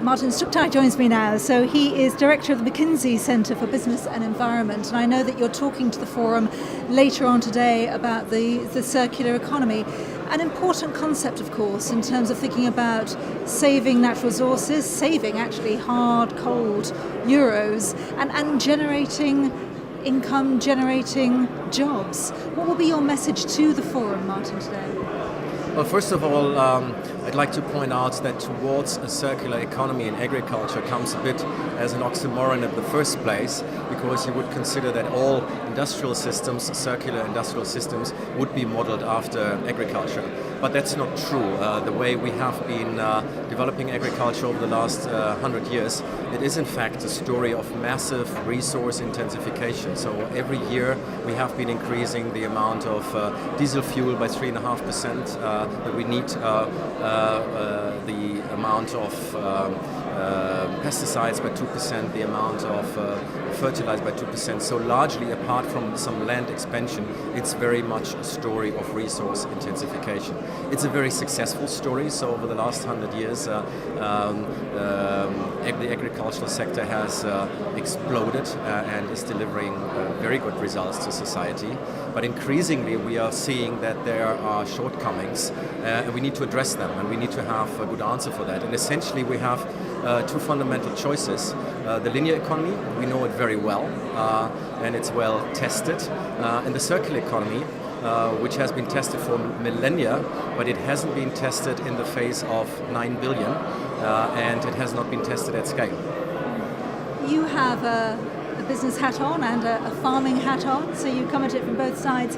Martin Stuchtey joins me now. So he is director of the McKinsey Centre for Business and Environment, and I know that you're talking to the forum later on today about the circular economy. An important concept, of course, in terms of thinking about saving natural resources, saving actually hard, cold euros, and generating income, generating jobs. What will be your message to the forum, Martin, today? Well, first of all, I'd like to point out that towards a circular economy in agriculture comes a bit as an oxymoron in the first place, because you would consider that all industrial systems, circular industrial systems, would be modeled after agriculture. But that's not true. The way we have been developing agriculture over the last 100 years, it is in fact a story of massive resource intensification. So every year we have been increasing the amount of diesel fuel by 3.5%, that we need the amount of pesticides by 2%, the amount of fertilizer by 2%. So largely, apart from some land expansion, it's very much a story of resource intensification. It's a very successful story. So over the last 100 years, the agricultural sector has exploded and is delivering very good results to society. But increasingly, we are seeing that there are shortcomings, and we need to address them, and we need to have a good answer for that. And essentially, we have two fundamental choices. The linear economy, we know it very well, and it's well tested. And the circular economy, which has been tested for millennia, but it hasn't been tested in the face of 9 billion, and it has not been tested at scale. You have a business hat on and a farming hat on, so you come at it from both sides.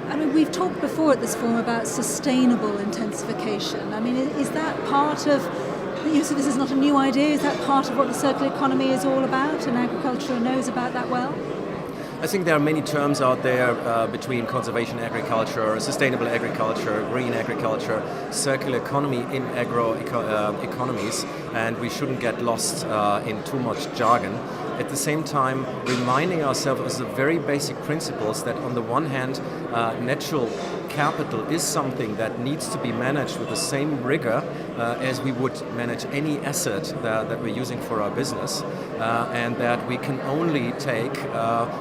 I mean, we've talked before at this forum about sustainable intensification. I mean, is that part of, so this is not a new idea, is that part of what the circular economy is all about, and agriculture knows about that well? I think there are many terms out there between conservation agriculture, sustainable agriculture, green agriculture, circular economy in agro-economies, and we shouldn't get lost in too much jargon. At the same time, reminding ourselves of the very basic principles that on the one hand, natural capital is something that needs to be managed with the same rigor as we would manage any asset that we're using for our business, and that we can only take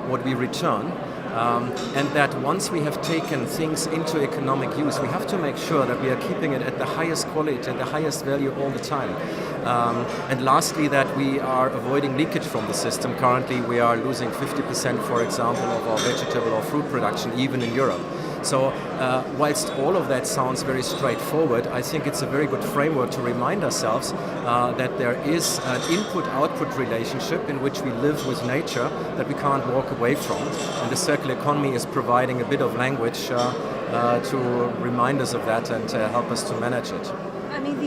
what we return. And that once we have taken things into economic use, we have to make sure that we are keeping it at the highest quality and the highest value all the time. And lastly, that we are avoiding leakage from the system. Currently, we are losing 50%, for example, of our vegetable or fruit production, even in Europe. So whilst all of that sounds very straightforward, I think it's a very good framework to remind ourselves that there is an input-output relationship in which we live with nature that we can't walk away from. And the circular economy is providing a bit of language to remind us of that and help us to manage it. I mean,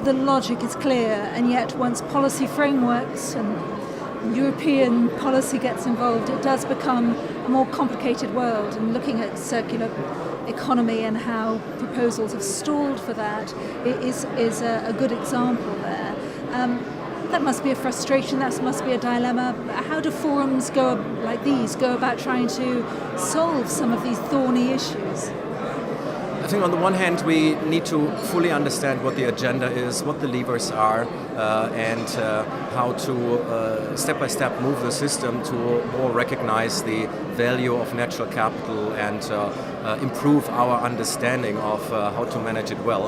the logic is clear, and yet once policy frameworks and European policy gets involved, it does become a more complicated world. And looking at circular economy and how proposals have stalled for that is a good example there. That must be a frustration, that must be a dilemma. How do forums like these go about trying to solve some of these thorny issues? I think on the one hand, we need to fully understand what the agenda is, what the levers are, and how to step by step move the system to more recognize the value of natural capital and improve our understanding of how to manage it well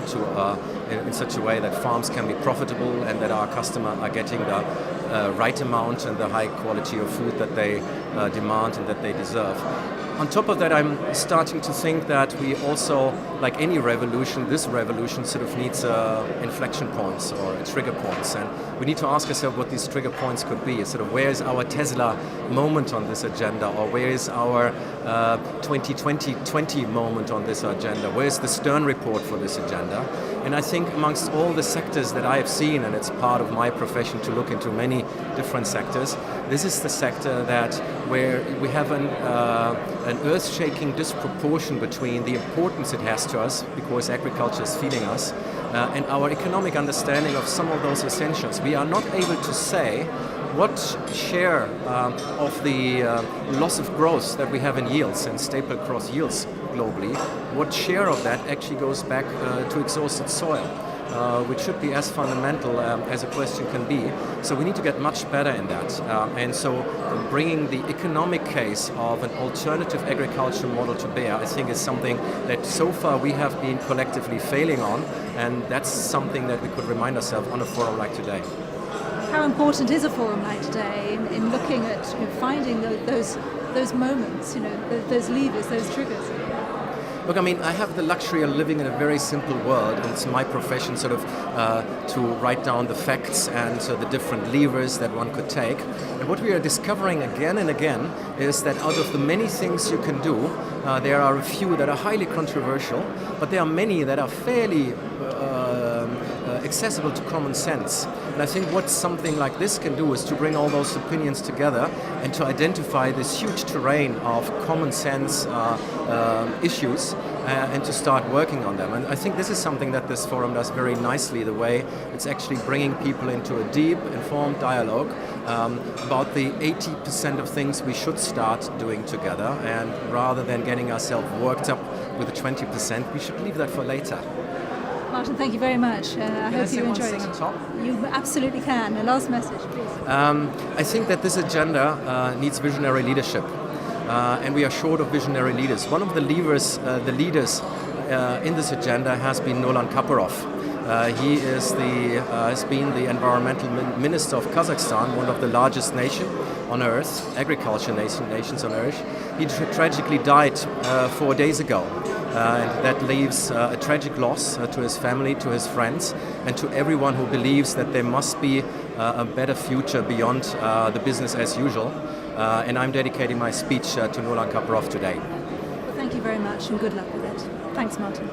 in such a way that farms can be profitable and that our customers are getting the right amount and the high quality of food that they demand and that they deserve. On top of that, I'm starting to think that we also, like any revolution, this revolution sort of needs inflection points or trigger points. And we need to ask ourselves what these trigger points could be. Sort of where is our Tesla moment on this agenda, or where is our 2020 moment on this agenda? Where is the Stern report for this agenda? And I think amongst all the sectors that I have seen, and it's part of my profession to look into many different sectors, this is the sector where we have an earth-shaking disproportion between the importance it has to us, because agriculture is feeding us, and our economic understanding of some of those essentials. We are not able to say what share of the loss of growth that we have in yields and staple cross yields globally, what share of that actually goes back to exhausted soil. which should be as fundamental as a question can be. So we need to get much better in that. And so bringing the economic case of an alternative agriculture model to bear, I think, is something that so far we have been collectively failing on, and that's something that we could remind ourselves on a forum like today. How important is a forum like today in looking at finding those moments, those levers, those triggers? Look, I mean, I have the luxury of living in a very simple world, and it's my profession sort of to write down the facts and so the different levers that one could take. And what we are discovering again and again is that out of the many things you can do, there are a few that are highly controversial, but there are many that are fairly accessible to common sense. And I think what something like this can do is to bring all those opinions together and to identify this huge terrain of common sense issues and to start working on them. And I think this is something that this forum does very nicely, the way it's actually bringing people into a deep, informed dialogue about the 80% of things we should start doing together, and rather than getting ourselves worked up with the 20%, we should leave that for later. Martin, thank you very much. I hope you enjoyed it. You absolutely can. A last message, please. I think that this agenda needs visionary leadership, and we are short of visionary leaders. One of the leaders in this agenda has been Nolan Kaparov. He is has been the environmental minister of Kazakhstan, one of the largest nations on earth, agriculture nations on earth. He tragically died 4 days ago. And that leaves a tragic loss to his family, to his friends, and to everyone who believes that there must be a better future beyond the business as usual. And I'm dedicating my speech to Nolan Kaparov today. Well, thank you very much, and good luck with it. Thanks, Martin.